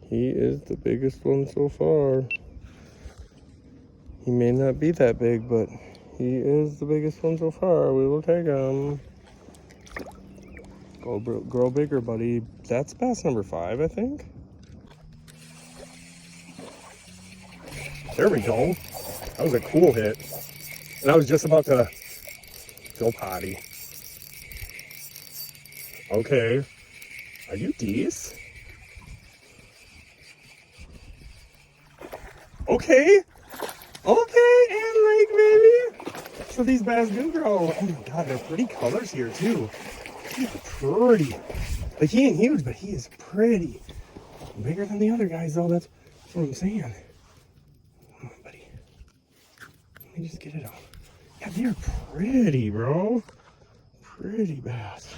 He is the biggest one so far. He may not be that big, but he is the biggest one so far. We will take him. Go grow bigger, buddy. That's bass number 5, I think. There we go. That was a cool hit. And I was just about to go potty. Okay. Are you D's? Okay. Okay, and Lake, baby. So these bass do grow. Oh my God, they're pretty colors here too. He's pretty. Like, he ain't huge, but he is pretty. Bigger than the other guys, though. That's what I'm saying. Come on, buddy. Let me just get it out. Yeah, they're pretty, bro. Pretty bass.